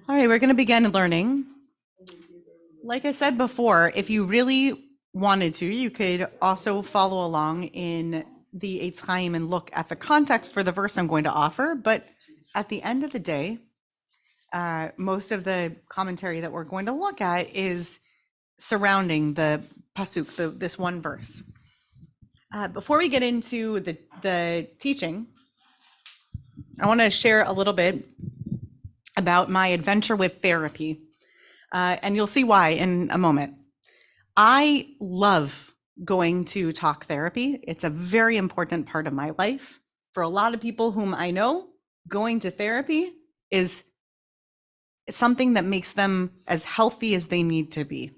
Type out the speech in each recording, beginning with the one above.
All right, we're going to begin learning. Like I said before, if you really wanted to, you could also follow along in the Eitz Chaim and look at the context for the verse I'm going to offer. But at the end of the day, most of the commentary that we're going to look at is surrounding the pasuk, this one verse. Before we get into the teaching, I want to share a little bit about my adventure with therapy. And you'll see why in a moment. I love going to talk therapy. It's a very important part of my life. For a lot of people whom I know, going to therapy is something that makes them as healthy as they need to be.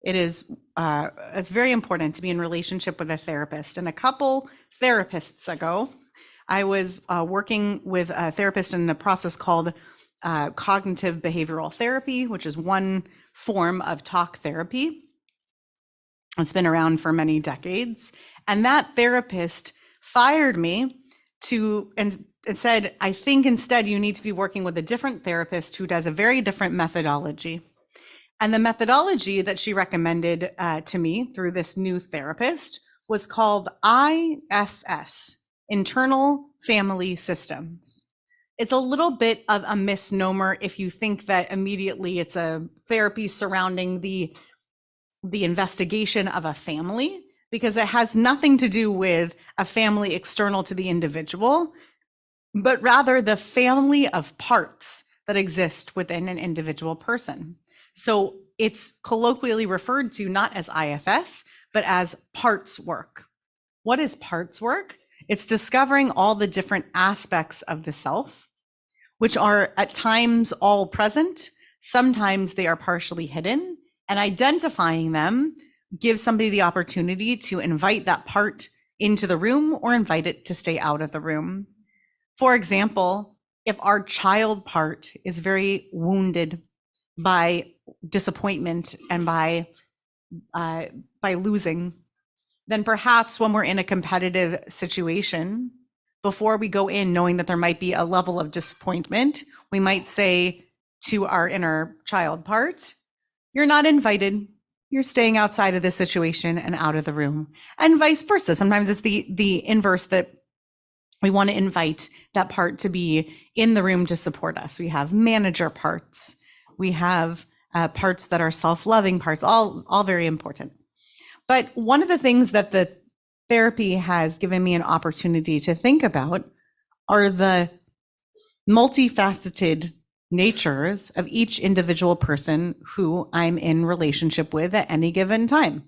It's very important to be in relationship with a therapist. And a couple therapists ago, I was working with a therapist in a process called cognitive behavioral therapy, which is one form of talk therapy. It's been around for many decades. And that therapist fired me and said, I think instead you need to be working with a different therapist who does a very different methodology. And the methodology that she recommended to me through this new therapist was called IFS, Internal Family Systems. It's a little bit of a misnomer if you think that immediately it's a therapy surrounding the investigation of a family, because it has nothing to do with a family external to the individual, but rather the family of parts that exist within an individual person. So it's colloquially referred to not as IFS, but as parts work. What is parts work? It's discovering all the different aspects of the self, which are at times all present. Sometimes they are partially hidden, and identifying them gives somebody the opportunity to invite that part into the room or invite it to stay out of the room. For example, if our child part is very wounded by disappointment and by losing, then perhaps when we're in a competitive situation, before we go in knowing that there might be a level of disappointment, we might say to our inner child part, you're not invited. You're staying outside of this situation and out of the room, and vice versa. Sometimes it's the inverse, that we want to invite that part to be in the room to support us. We have manager parts. We have parts that are self-loving parts, all very important. But one of the things that the therapy has given me an opportunity to think about are the multifaceted natures of each individual person who I'm in relationship with at any given time.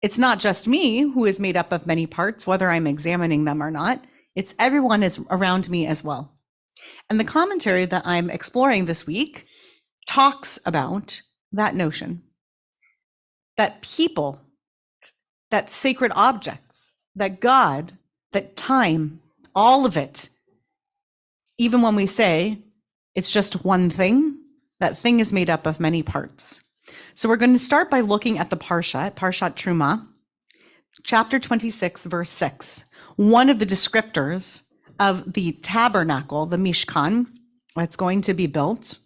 It's not just me who is made up of many parts, whether I'm examining them or not. It's everyone is around me as well. And the commentary that I'm exploring this week talks about that notion, that people, that sacred objects, that God, that time, all of it, even when we say it's just one thing, that thing is made up of many parts. So we're going to start by looking at the Parshat Terumah, chapter 26, verse 6. One of the descriptors of the tabernacle, the Mishkan, that's going to be built,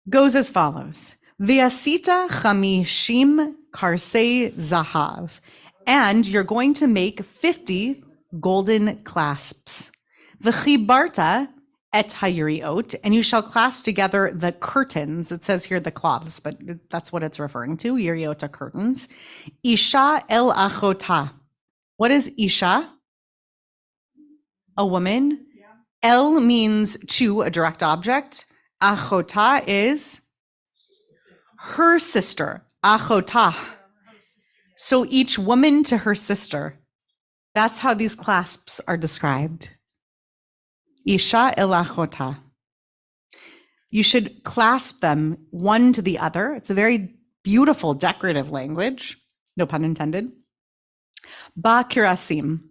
goes as follows. V'asita chamishim karsei zahav. And you're going to make 50 golden clasps. V'chibarta et hayriot, and you shall clasp together the curtains. It says here the cloths, but that's what it's referring to. Yiriot are curtains. Isha el achota. What is Isha? A woman. Yeah. El means to, a direct object. Achota is her sister. Achota. So each woman to her sister. That's how these clasps are described. Isha el achota. You should clasp them one to the other. It's a very beautiful, decorative language. No pun intended. Ba kirasim.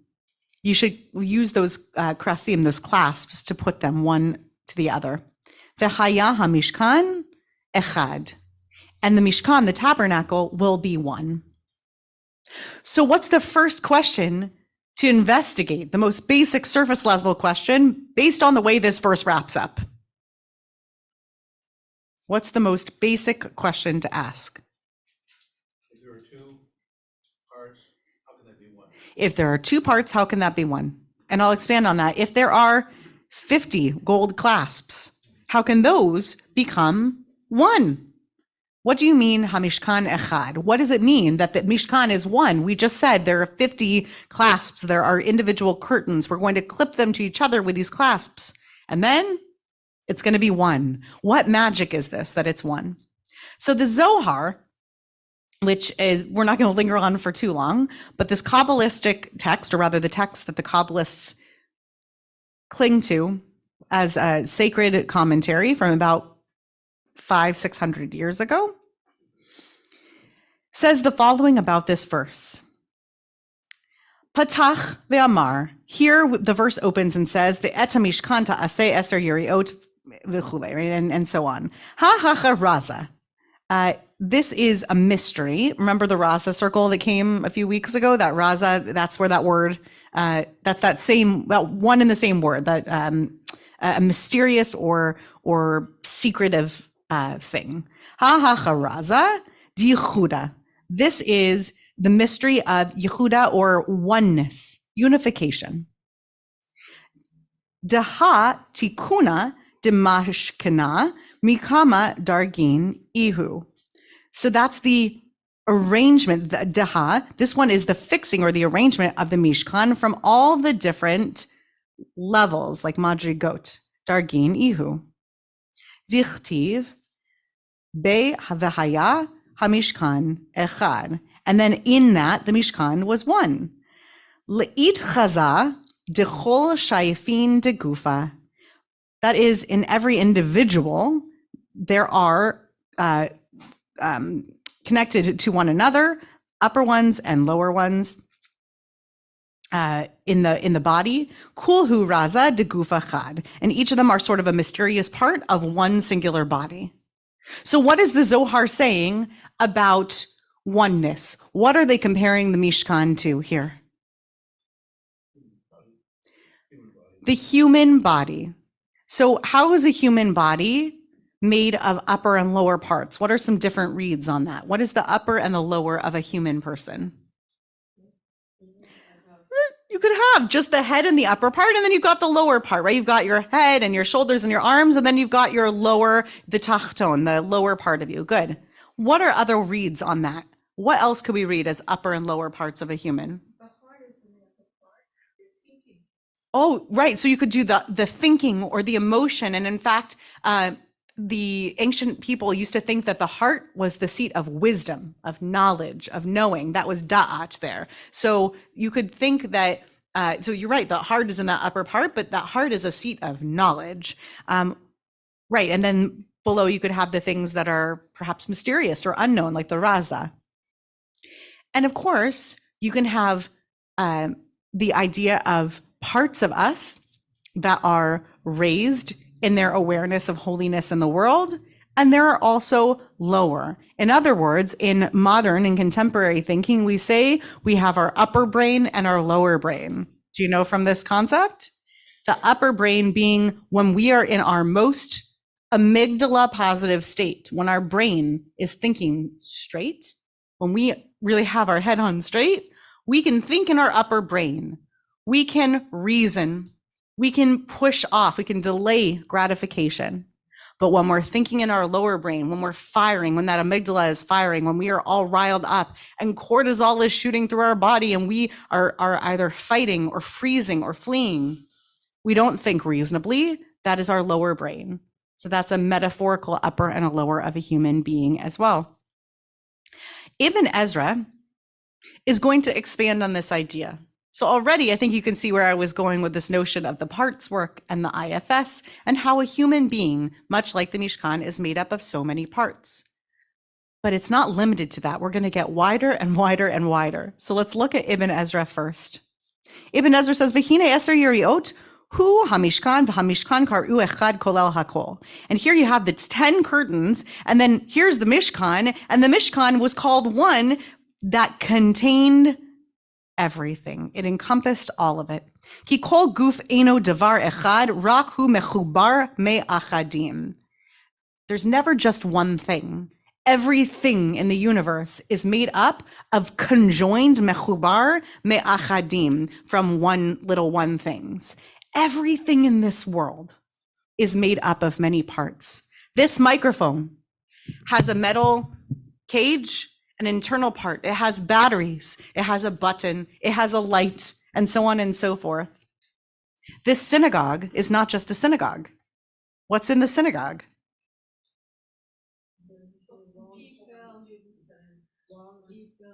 You should use those kirasim, those clasps, to put them one to the other. V'haya hamishkan echad. And the Mishkan, the tabernacle, will be one. So what's the first question to investigate the most basic surface level question based on the way this verse wraps up. What's the most basic question to ask? If there are two parts, how can that be one? If there are two parts, how can that be one? And I'll expand on that. If there are 50 gold clasps, how can those become one? What do you mean, Hamishkan Ehad? What does it mean that the Mishkan is one? We just said there are 50 clasps. There are individual curtains. We're going to clip them to each other with these clasps. And then it's going to be one. What magic is this that it's one? So the Zohar, which is, we're not going to linger on for too long, but this Kabbalistic text, or rather the text that the Kabbalists cling to as a sacred commentary from about 500-600 years ago, says the following about this verse. Patach ve'amar. Here the verse opens and says, Ve'eta mishkan ta'aseh eser yeriot v'chulei, and so on. Ha raza. This is a mystery. Remember the raza circle that came a few weeks ago? That raza, that's where that word, that's that same, well, one in the same word, that a mysterious or secretive thing. Ha raza diyehuda. This is the mystery of Yehuda, or oneness, unification. Daha tikuna demashkena mikama dargin ihu. So that's the arrangement, the daha. This one is the fixing or the arrangement of the Mishkan from all the different levels, like madrigot, dargin ihu. Dichtiv be havahaya hamishkan echad. And then in that, the Mishkan was one. Le'it chaza dechol shayfin de gufa. That is, in every individual, there are connected to one another, upper ones and lower ones in the body. Kulhu raza de gufa chad. And each of them are sort of a mysterious part of one singular body. So what is the Zohar saying about oneness? What are they comparing the Mishkan to here? The human body. So how is a human body made of upper and lower parts? What are some different reads on that? What is the upper and the lower of a human person? You could have just the head and the upper part, and then you've got the lower part, right? You've got your head and your shoulders and your arms, and then you've got your lower, the tachton, the lower part of you. Good. What are other reads on that? What else could we read as upper and lower parts of a human? The heart is in the upper part, the thinking. Oh, right. So you could do the thinking or the emotion. And in fact, the ancient people used to think that the heart was the seat of wisdom, of knowledge, of knowing. That was da'at there. So you could think that, so you're right, the heart is in that upper part, but that heart is a seat of knowledge. Right. And then below you could have the things that are perhaps mysterious or unknown, like the raza. And of course, you can have the idea of parts of us that are raised in their awareness of holiness in the world, and there are also lower. In other words, in modern and contemporary thinking, we say we have our upper brain and our lower brain. Do you know from this concept? The upper brain being when we are in our most amygdala positive state, when our brain is thinking straight, when we really have our head on straight, we can think in our upper brain. We can reason. We can push off, we can delay gratification. But when we're thinking in our lower brain, when we're firing, when that amygdala is firing, when we are all riled up and cortisol is shooting through our body and we are either fighting or freezing or fleeing, we don't think reasonably. That is our lower brain. So that's a metaphorical upper and a lower of a human being as well. Ibn Ezra is going to expand on this idea. So already I think you can see where I was going with this notion of the parts work and the IFS and how a human being, much like the Mishkan, is made up of so many parts. But it's not limited to that. We're going to get wider and wider and wider. So let's look at Ibn Ezra first. Ibn Ezra says, V'hine eser yeriot hu hamishkan v'hamishkan kar'u echad kolel hakol. And here you have the 10 curtains, and then here's the Mishkan, and the Mishkan was called one that contained everything. It encompassed all of it. Ki kol guf eno davar echad, rak hu mechubar me'achadim. There's never just one thing. Everything in the universe is made up of conjoined mechubar me'achadim, from one things. Everything in this world is made up of many parts. This microphone has a metal cage, an internal part. It has batteries. It has a button. It has a light, and so on and so forth. This synagogue is not just a synagogue. What's in the synagogue?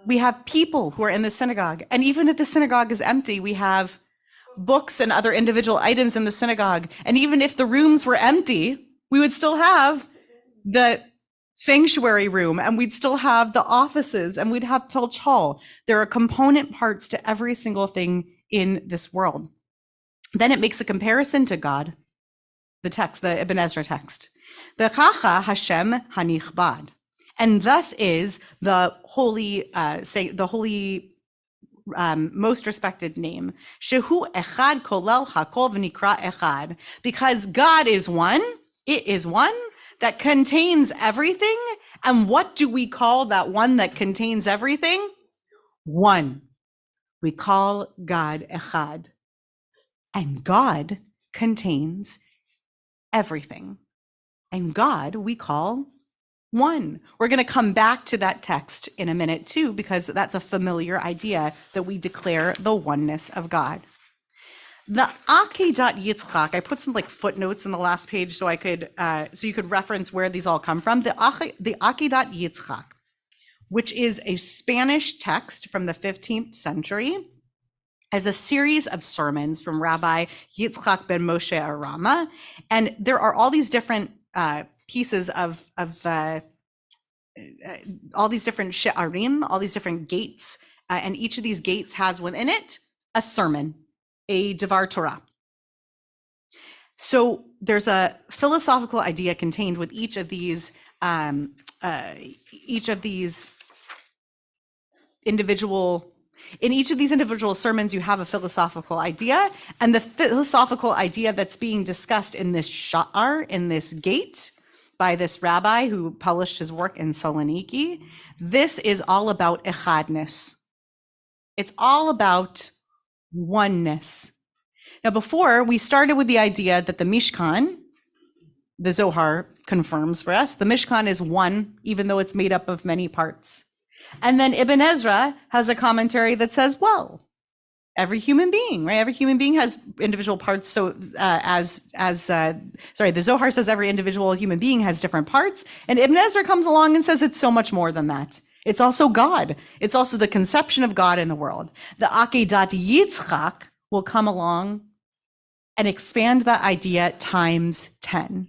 We have people who are in the synagogue. And even if the synagogue is empty, we have books and other individual items in the synagogue. And even if the rooms were empty, we would still have the sanctuary room, and we'd still have the offices, and we'd have Pilch Hall. There are component parts to every single thing in this world. Then it makes a comparison to God, the text, the Ibn Ezra text. B'chacha Hashem hanichbad. And thus is the holy, most respected name. Shehu echad kolel hakol v'nikra echad. Because God is one, it is one that contains everything. And what do we call that one that contains everything? One. We call God Ehad. And God contains everything. And God we call one. We're going to come back to that text in a minute too, because that's a familiar idea that we declare the oneness of God. The Akedat Yitzchak, I put some like footnotes in the last page so I could, so you could reference where these all come from. The Akedat Yitzchak, which is a Spanish text from the 15th century, as a series of sermons from Rabbi Yitzchak ben Moshe Arama. And there are all these different pieces of all these different she'arim, all these different gates, and each of these gates has within it a sermon, a Devar Torah. So there's a philosophical idea contained with each of these individual. In each of these individual sermons, you have a philosophical idea, and the philosophical idea that's being discussed in this sha'ar, in this gate, by this rabbi who published his work in Saloniki, this is all about echadness. It's all about oneness. Now, before we started with the idea that the Mishkan, the Zohar confirms for us, the Mishkan is one, even though it's made up of many parts. And then Ibn Ezra has a commentary that says, well, every human being, right? Every human being has individual parts. So the Zohar says every individual human being has different parts. And Ibn Ezra comes along and says it's so much more than that. It's also God. It's also the conception of God in the world. The Akedat Yitzchak will come along and expand that idea times 10.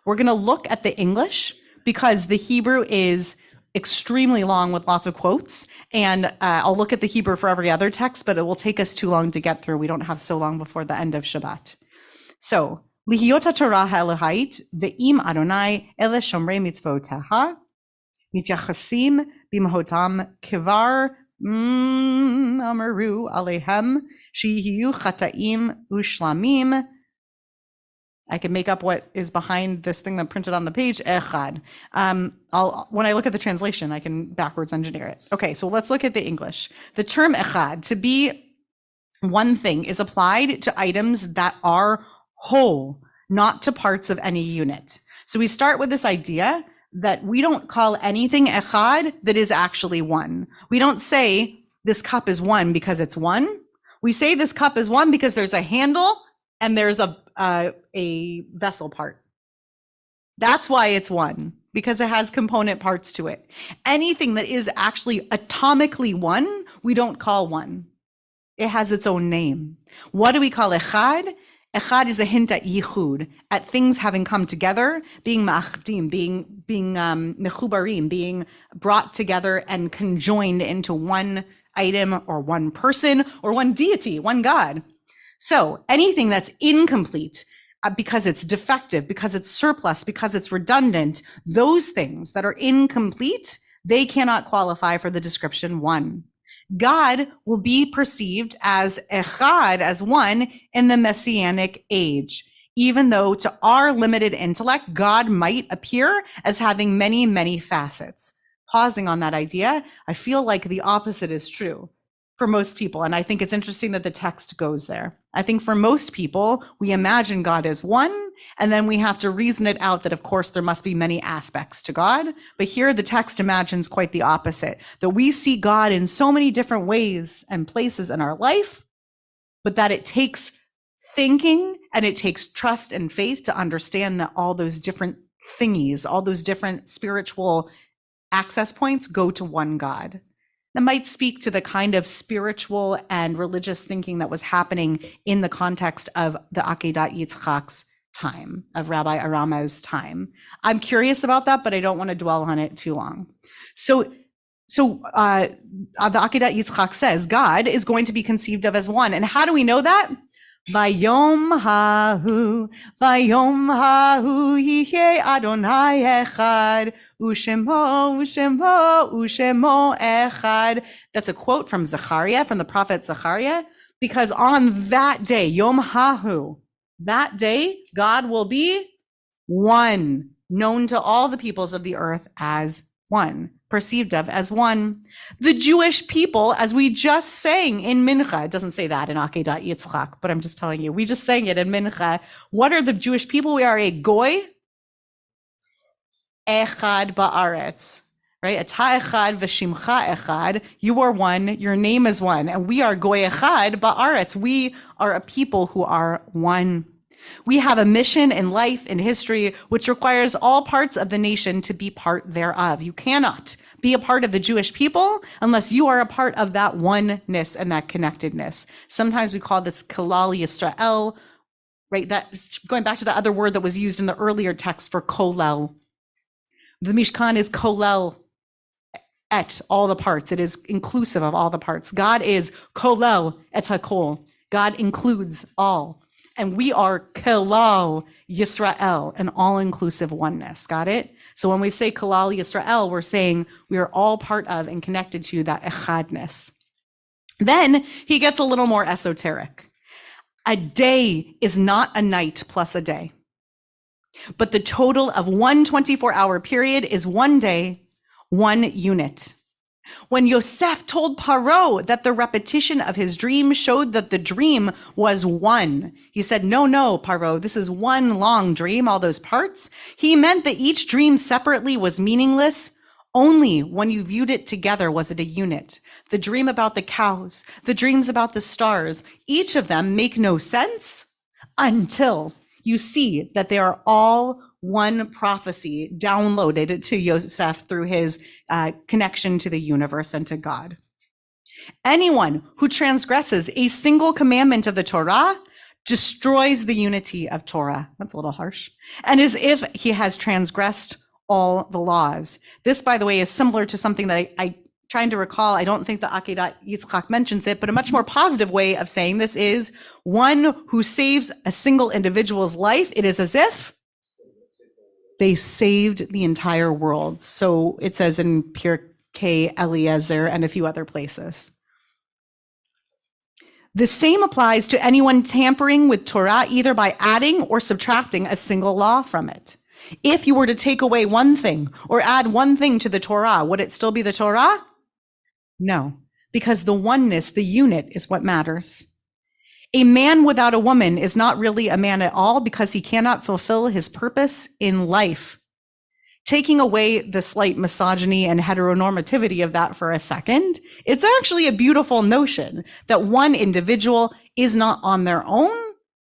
We're going to look at the English because the Hebrew is extremely long with lots of quotes, and I'll look at the Hebrew for every other text, but it will take us too long to get through. We don't have so long before the end of Shabbat. So, Lihiyot HaTorah HaElohait ve'im Adonai ele shomrei mitzvoteha mityachasim b'imhotam kivar amaru alehem shehiyu chataim ushlamim. I can make up what is behind this thing that printed on the page, Ehad. When I look at the translation, I can backwards engineer it. Okay, so let's look at the English. The term Ehad, to be one thing, is applied to items that are whole, not to parts of any unit. So we start with this idea that we don't call anything Ehad that is actually one. We don't say this cup is one because it's one. We say this cup is one because there's a handle and there's a vessel part. That's why it's one, because it has component parts to it. Anything that is actually atomically one, we don't call one. It has its own name. What do we call echad? Echad is a hint at yichud, at things having come together, being ma'achdim, being mechubarim, being brought together and conjoined into one item or one person or one deity, one God. So anything that's incomplete, because it's defective, because it's surplus, because it's redundant, those things that are incomplete, they cannot qualify for the description one. God will be perceived as Ehad, as one in the Messianic age. Even though to our limited intellect, God might appear as having many, many facets. Pausing on that idea, I feel like the opposite is true for most people. And I think it's interesting that the text goes there. I think for most people, we imagine God as one, and then we have to reason it out that, of course, there must be many aspects to God. But here the text imagines quite the opposite, that we see God in so many different ways and places in our life, but that it takes thinking and it takes trust and faith to understand that all those different thingies, all those different spiritual access points go to one God. That might speak to the kind of spiritual and religious thinking that was happening in the context of the Akedat Yitzchak's time, of Rabbi Arama's time. I'm curious about that, but I don't want to dwell on it too long. So the Akedat Yitzchak says God is going to be conceived of as one. And how do we know that? Vayom hahu yihye Adonai echad, ushemo echad. That's a quote from Zechariah, from the prophet Zechariah, because on that day, Yom hahu, that day, God will be one, known to all the peoples of the earth as one, perceived of as one. The Jewish people, as we just sang in Mincha, it doesn't say that in Akedat Yitzchak, but I'm just telling you, we just sang it in Mincha. What are the Jewish people? We are a goy, echad ba'aretz, right? Ata echad v'shimcha echad. You are one, your name is one, and we are goy echad ba'aretz. We are a people who are one. We have a mission in life, in history, which requires all parts of the nation to be part thereof. You cannot be a part of the Jewish people unless you are a part of that oneness and that connectedness. Sometimes we call this Kalal Yisrael, right? That's going back to the other word that was used in the earlier text for kolel. The Mishkan is kolel et, all the parts. It is inclusive of all the parts. God is kolel et hakol. God includes all. And we are Kalal Yisrael, an all-inclusive oneness. Got it? So when we say Kalal Yisrael, we're saying we are all part of and connected to that echadness. Then he gets a little more esoteric. A day is not a night plus a day, but the total of one 24-hour period is one day, one unit. When Yosef told Paro that the repetition of his dream showed that the dream was one, he said, no, Paro, this is one long dream, all those parts. He meant that each dream separately was meaningless. Only when you viewed it together was it a unit. The dream about the cows, the dreams about the stars, each of them make no sense until you see that they are all one prophecy downloaded to Yosef through his connection to the universe and to God. Anyone who transgresses a single commandment of the Torah destroys the unity of Torah. That's a little harsh. And as if he has transgressed all the laws. This, by the way, is similar to something that I trying to recall. I don't think the Akedat Yitzchak mentions it, but a much more positive way of saying this is one who saves a single individual's life. It is as if they saved the entire world. So it says in Pirkei Eliezer and a few other places. The same applies to anyone tampering with Torah, either by adding or subtracting a single law from it. If you were to take away one thing or add one thing to the Torah, would it still be the Torah? No, because the oneness, the unit, is what matters. A man without a woman is not really a man at all because he cannot fulfill his purpose in life. Taking away the slight misogyny and heteronormativity of that for a second, it's actually a beautiful notion that one individual is not on their own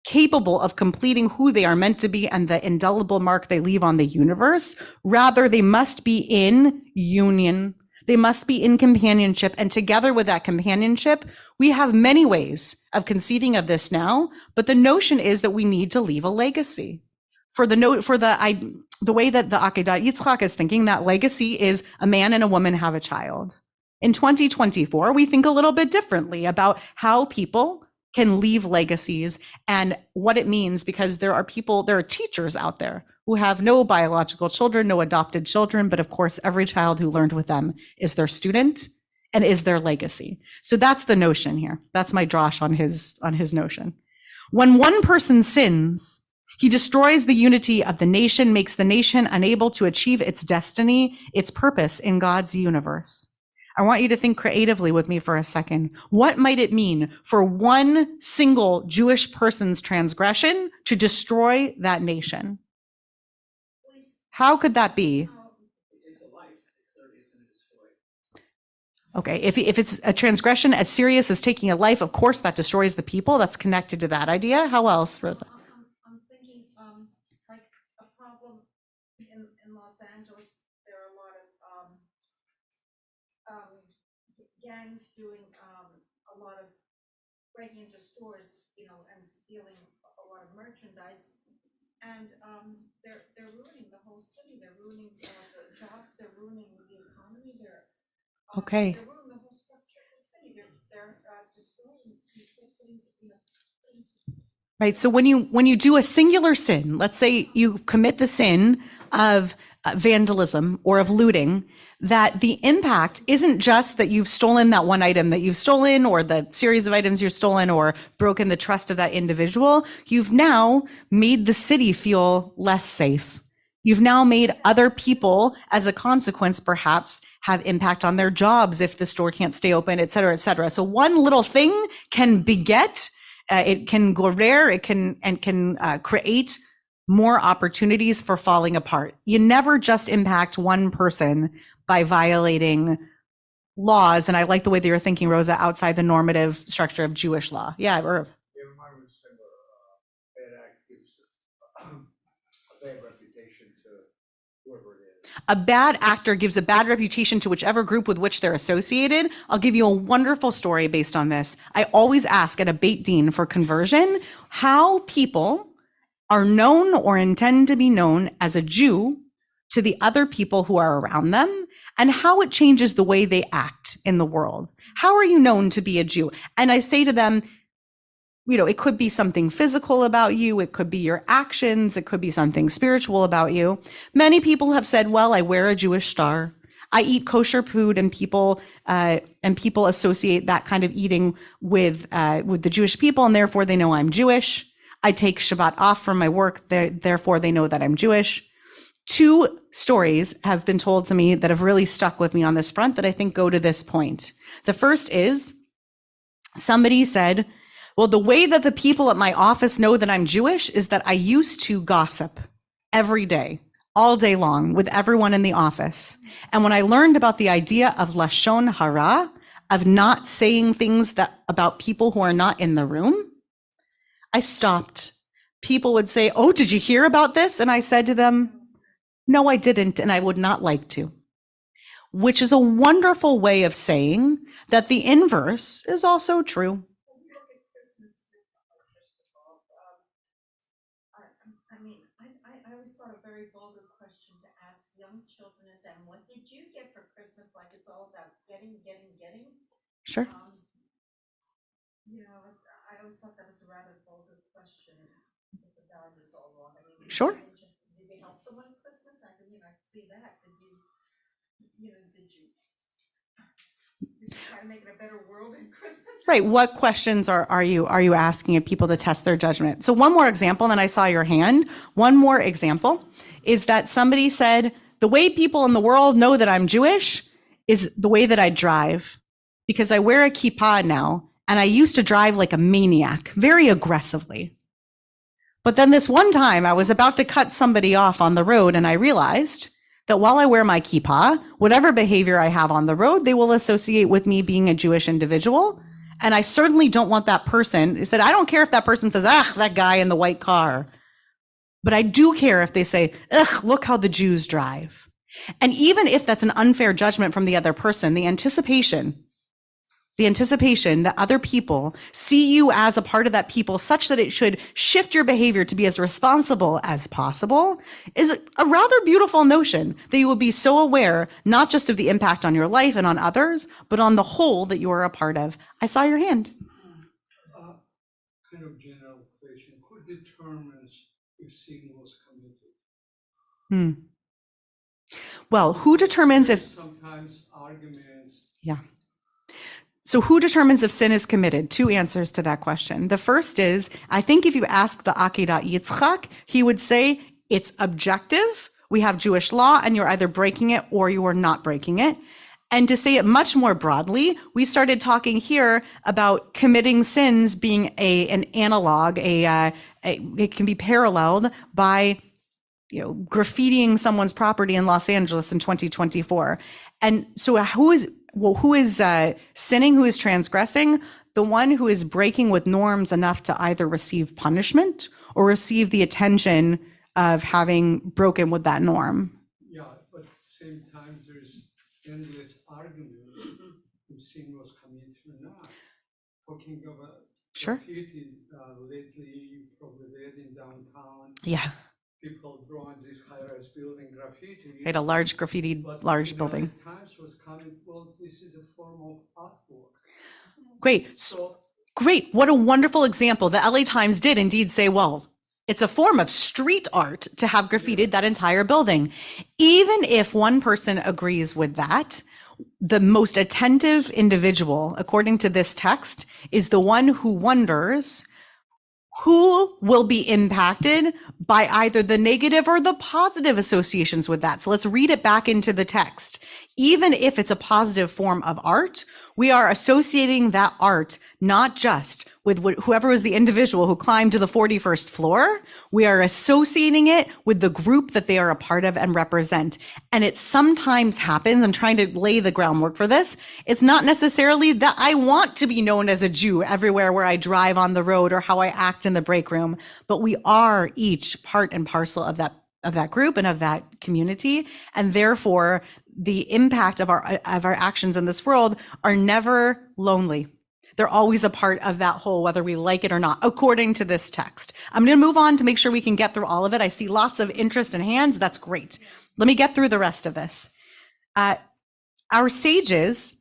capable of completing who they are meant to be and the indelible mark they leave on the universe. Rather, they must be in union. They must be in companionship. And together with that companionship, we have many ways of conceiving of this now. But the notion is that we need to leave a legacy. For the way that the Akedat Yitzchak is thinking, that legacy is a man and a woman have a child. In 2024, we think a little bit differently about how people can leave legacies and what it means, because there are teachers out there who have no biological children, no adopted children, but of course, every child who learned with them is their student. and is their legacy. So that's the notion here. That's my drosh on his notion. When one person sins, he destroys the unity of the nation, makes the nation unable to achieve its destiny, its purpose in God's universe. I want you to think creatively with me for a second. What might it mean for one single Jewish person's transgression to destroy that nation? How could that be? It takes a life, it clearly is going to destroy. Okay, if it's a transgression as serious as taking a life, of course that destroys the people. That's connected to that idea. How else, Rosa? I'm thinking, like a problem in Los Angeles, there are a lot of gangs doing a lot of breaking into stores, and stealing a lot of merchandise. And they're ruining the whole city. They're ruining the jobs. They're ruining the economy. Okay. They're ruining the whole structure of the city. They're destroying people. Right. So when you do a singular sin, let's say you commit the sin of vandalism or of looting, that the impact isn't just that you've stolen that one item that you've stolen or the series of items you've stolen or broken the trust of that individual. You've now made the city feel less safe. You've now made other people, as a consequence, perhaps have impact on their jobs if the store can't stay open, et cetera, et cetera. So one little thing can beget, it can gorer, it can create more opportunities for falling apart. You never just impact one person by violating laws. And I like the way that you're thinking, Rosa, outside the normative structure of Jewish law. Yeah, Irv. Yeah, remind me of similar, bad act gives a bad reputation to whoever it is. A bad actor gives a bad reputation to whichever group with which they're associated. I'll give you a wonderful story based on this. I always ask at a Beit Din for conversion how people are known or intend to be known as a Jew to the other people who are around them, and how it changes the way they act in the world. How are you known to be a Jew? And I say to them, it could be something physical about you. It could be your actions. It could be something spiritual about you. Many people have said, well, I wear a Jewish star. I eat kosher food, and people associate that kind of eating with the Jewish people, and therefore they know I'm Jewish. I take Shabbat off from my work, therefore they know that I'm Jewish. Two stories have been told to me that have really stuck with me on this front that I think go to this point. The first is somebody said, well, the way that the people at my office know that I'm Jewish is that I used to gossip every day, all day long, with everyone in the office. And when I learned about the idea of lashon hara, of not saying things about people who are not in the room, I stopped. People would say, oh, did you hear about this? And I said to them, no, I didn't, and I would not like to. Which is a wonderful way of saying that the inverse is also true. When we look at Christmas, first of all, I always thought a very vulgar question to ask young children is, and what did you get for Christmas? Like it's all about getting. Sure. I always thought that was a rather vulgar question. If the value is all wrong. Sure. Did you help someone at Christmas? I can see that. Did you try to make it a better world in Christmas? Right. What questions are you asking of people to test their judgment? So one more example, and then I saw your hand. One more example is that somebody said, the way people in the world know that I'm Jewish is the way that I drive, because I wear a kippah now, and I used to drive like a maniac, very aggressively. But then this one time I was about to cut somebody off on the road, and I realized that while I wear my kippah, whatever behavior I have on the road, they will associate with me being a Jewish individual. And I certainly don't want that person who said, I don't care if that person says, that guy in the white car. But I do care if they say, look how the Jews drive. And even if that's an unfair judgment from the other person, the anticipation that other people see you as a part of that people such that it should shift your behavior to be as responsible as possible is a rather beautiful notion, that you will be so aware, not just of the impact on your life and on others, but on the whole that you are a part of. I saw your hand. Kind of general question. Who determines if sin was committed? Well, who determines if... Sometimes arguments. Yeah. So who determines if sin is committed? Two answers to that question. The first is, I think if you ask the Akedah Yitzchak, he would say it's objective. We have Jewish law and you're either breaking it or you are not breaking it. And to say it much more broadly, we started talking here about committing sins being an analog, it can be paralleled by graffitiing someone's property in Los Angeles in 2024. And so who is sinning, who is transgressing? The one who is breaking with norms enough to either receive punishment or receive the attention of having broken with that norm. Yeah, but at the same time, there's endless arguments if sin was committed or not. Talking about Sure. graffiti, lately, you probably read in downtown, Yeah, people drawing this high-rise building graffiti. right, a large graffitied, large in building. other times was coming, well, this is a form of artwork. Great. So Great. What a wonderful example. The LA Times did indeed say, well, it's a form of street art to have graffitied that entire building. Even if one person agrees with that, the most attentive individual, according to this text, is the one who wonders who will be impacted by either the negative or the positive associations with that. So let's read it back into the text. Even if it's a positive form of art, we are associating that art not just with whoever was the individual who climbed to the 41st floor. We are associating it with the group that they are a part of and represent. And it sometimes happens, I'm trying to lay the groundwork for this. It's not necessarily that I want to be known as a Jew everywhere where I drive on the road or how I act in the break room, but we are each part and parcel of that group and of that community. And therefore the impact of our actions in this world are never lonely. They're always a part of that whole, whether we like it or not, according to this text. I'm going to move on to make sure we can get through all of it. I see lots of interest and hands. That's great. Let me get through the rest of this. Our sages,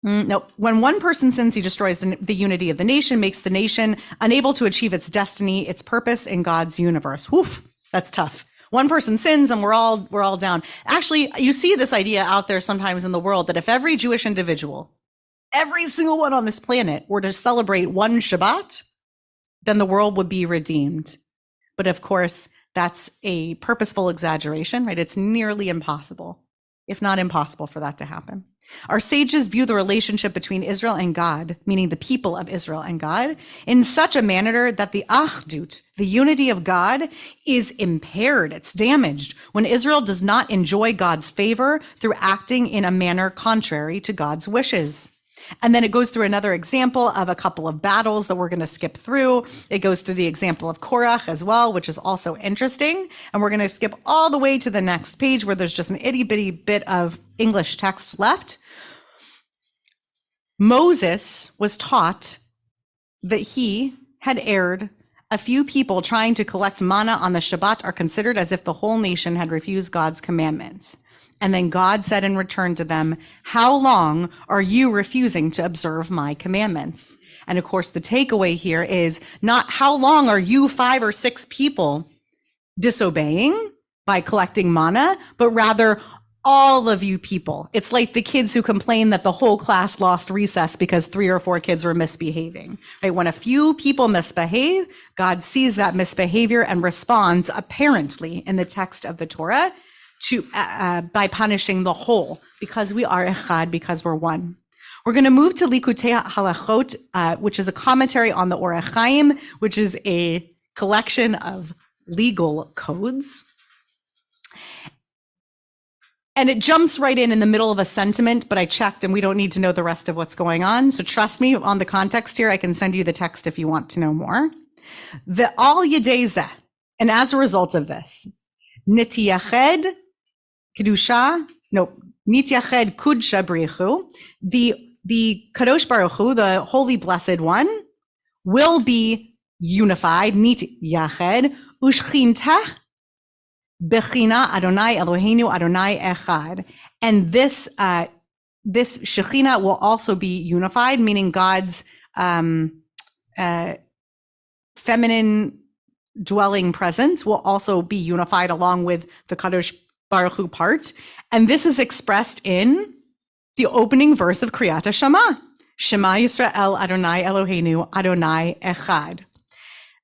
when one person sins, he destroys the unity of the nation, makes the nation unable to achieve its destiny, its purpose in God's universe. Woof, that's tough. One person sins and we're all down. Actually, you see this idea out there sometimes in the world that if every Jewish individual, every single one on this planet were to celebrate one Shabbat, then the world would be redeemed. But of course, that's a purposeful exaggeration, right? It's nearly impossible, if not impossible, for that to happen. Our sages view the relationship between Israel and God, meaning the people of Israel and God, in such a manner that the Achdut, the unity of God, is impaired. It's damaged when Israel does not enjoy God's favor through acting in a manner contrary to God's wishes. And then it goes through another example of a couple of battles that we're going to skip through. It goes through the example of Korach as well, which is also interesting. And we're going to skip all the way to the next page where there's just an itty bitty bit of English text left. Moses was taught that he had erred. A few people trying to collect manna on the Shabbat are considered as if the whole nation had refused God's commandments. And then God said in return to them, how long are you refusing to observe my commandments? And of course, the takeaway here is not how long are you 5 or 6 people disobeying by collecting manna, but rather all of you people. It's like the kids who complain that the whole class lost recess because 3 or 4 kids were misbehaving, right? When a few people misbehave, God sees that misbehavior and responds apparently in the text of the Torah by punishing the whole, because we are Ehad, because we're one. We're going to move to Likutei Halachot, which is a commentary on the Orach Chaim, which is a collection of legal codes. And it jumps right in the middle of a sentiment, but I checked and we don't need to know the rest of what's going on. So trust me on the context here. I can send you the text if you want to know more. The al yedei zeh, and as a result of this, Nitiyached Kedusha, Nitiyached Kudsha Brichu, the Kadosh Baruch Hu, the Holy Blessed One, will be unified, Nitiyached, Ushchintah Bechina Adonai Eloheinu Adonai Echad. And this Shekhinah will also be unified, meaning God's feminine dwelling presence will also be unified along with the Kadosh Baruch Hu part. And this is expressed in the opening verse of Kriyat Shema. Shema Yisrael Adonai Eloheinu Adonai Echad.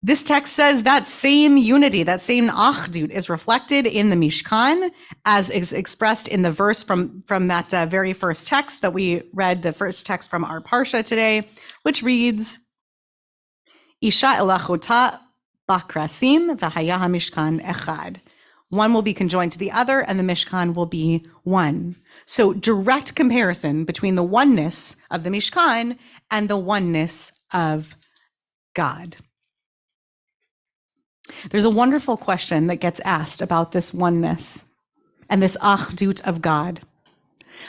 This text says that same unity, that same achdut is reflected in the Mishkan as is expressed in the verse from that very first text that we read, the first text from our Parsha today, which reads, Isha elachota bakrasim v'haya hamishkan echad. One will be conjoined to the other and the Mishkan will be one. So direct comparison between the oneness of the Mishkan and the oneness of God. There's a wonderful question that gets asked about this oneness and this achdut of God.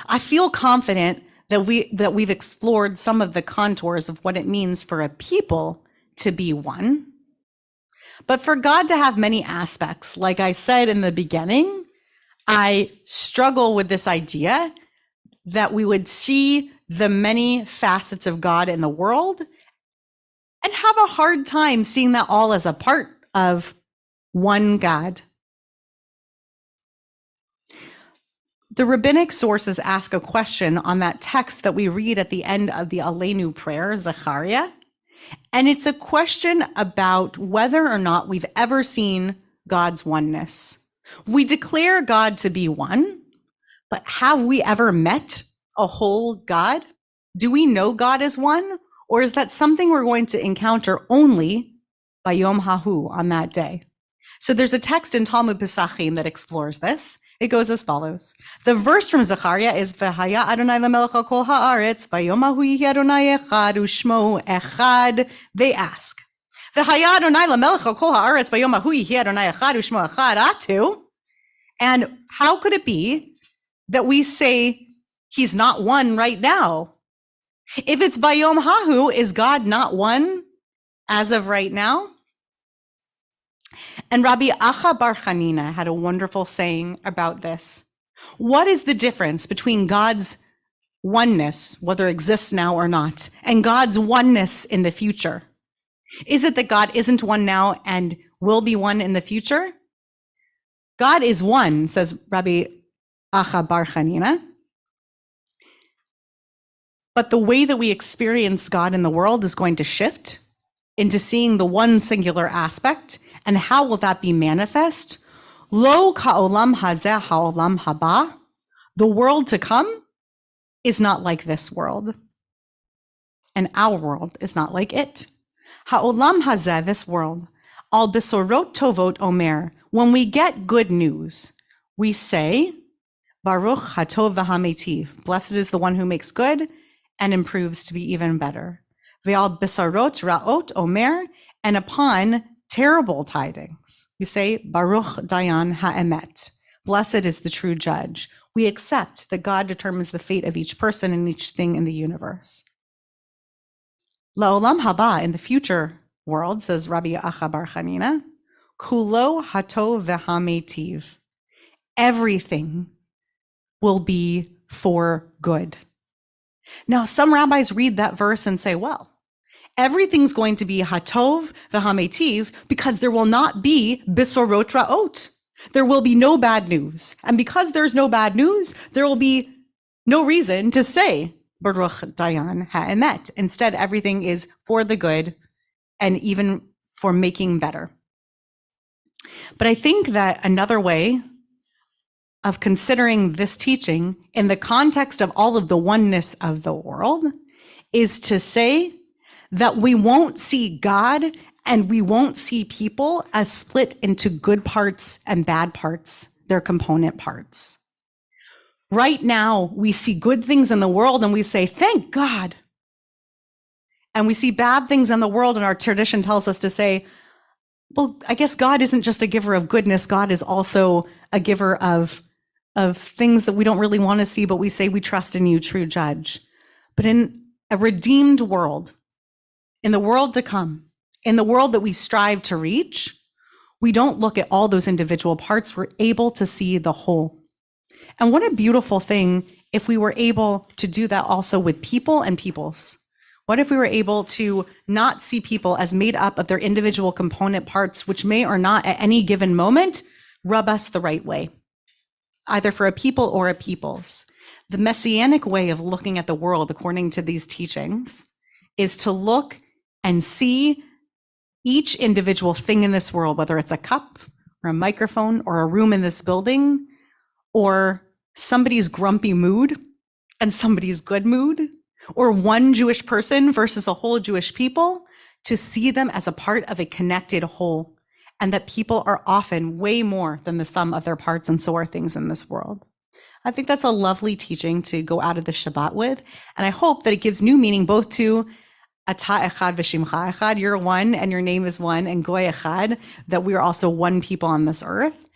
I feel confident that we've explored some of the contours of what it means for a people to be one. But for God to have many aspects, like I said in the beginning, I struggle with this idea that we would see the many facets of God in the world and have a hard time seeing that all as a part of one God. The rabbinic sources ask a question on that text that we read at the end of the Aleinu prayer, Zechariah, and it's a question about whether or not we've ever seen God's oneness. We declare God to be one, but have we ever met a whole God? Do we know God as one, or is that something we're going to encounter only by Yom Hahu on that day? So there's a text in Talmud Pesachim that explores this. It goes as follows. The verse from Zechariah is V'haya Adonai lamelech al kol haaretz v'yom hahu yihi Adonai echad u'shmo echad. They ask, V'haya Adonai lamelech al kol haaretz v'yom hahu yihi Adonai echad u'shmo echad atu. And how could it be that we say he's not one right now? If it's Bayom Hahu, is God not one as of right now? And Rabbi Acha Bar Chanina had a wonderful saying about this. What is the difference between God's oneness, whether it exists now or not, and God's oneness in the future? Is it that God isn't one now and will be one in the future? God is one, says Rabbi Acha Bar Chanina. But the way that we experience God in the world is going to shift into seeing the one singular aspect. And how will that be manifest? Lo ka'olam hazeh ha'olam haba. The world to come is not like this world. And our world is not like it. Ha'olam hazeh, this world. Al besorot tovot omer. When we get good news, we say, Baruch hatov v'hametiv. Blessed is the one who makes good and improves to be even better. Ve'al besarot ra'ot omer. And upon terrible tidings, we say, Baruch Dayan ha'emet. Blessed is the true judge. We accept that God determines the fate of each person and each thing in the universe. La'olam haba, in the future world, says Rabbi Acha Bar Chanina, kulo hatov v'hametiv. Everything will be for good. Now, some rabbis read that verse and say, well, everything's going to be hatov v'hametiv because there will not be bisorot ra'ot. There will be no bad news. And because there's no bad news, there will be no reason to say Baruch Dayan ha'emet. Instead, everything is for the good and even for making better. But I think that another way of considering this teaching in the context of all of the oneness of the world is to say that we won't see God and we won't see people as split into good parts and bad parts, their component parts. Right now, we see good things in the world and we say, thank God. And we see bad things in the world and our tradition tells us to say, well, I guess God isn't just a giver of goodness. God is also a giver of things that we don't really want to see, but we say we trust in you, true judge. But in a redeemed world, in the world to come, in the world that we strive to reach, we don't look at all those individual parts. We're able to see the whole. And what a beautiful thing if we were able to do that also with people and peoples. What if we were able to not see people as made up of their individual component parts, which may or not at any given moment rub us the right way, either for a people or a peoples. The messianic way of looking at the world, according to these teachings, is to look and see each individual thing in this world, whether it's a cup or a microphone or a room in this building, or somebody's grumpy mood and somebody's good mood, or one Jewish person versus a whole Jewish people, to see them as a part of a connected whole, and that people are often way more than the sum of their parts, and so are things in this world. I think that's a lovely teaching to go out of the Shabbat with, and I hope that it gives new meaning both to Ata Echad v'Shimcha Echad, you're one and your name is one, and Goy Echad, that we are also one people on this earth.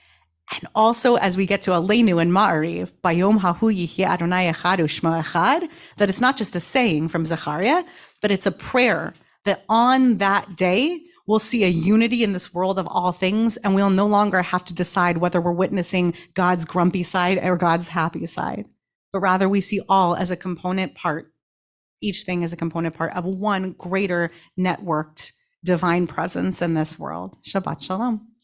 And also, as we get to Aleinu and Ma'ariv, Bayom Hahu Yihyeh Adonai Echad U'Shmo Echad, that it's not just a saying from Zechariah, but it's a prayer that on that day, we'll see a unity in this world of all things, and we'll no longer have to decide whether we're witnessing God's grumpy side or God's happy side, but rather we see all as a component part, each thing as a component part of one greater networked divine presence in this world. Shabbat Shalom.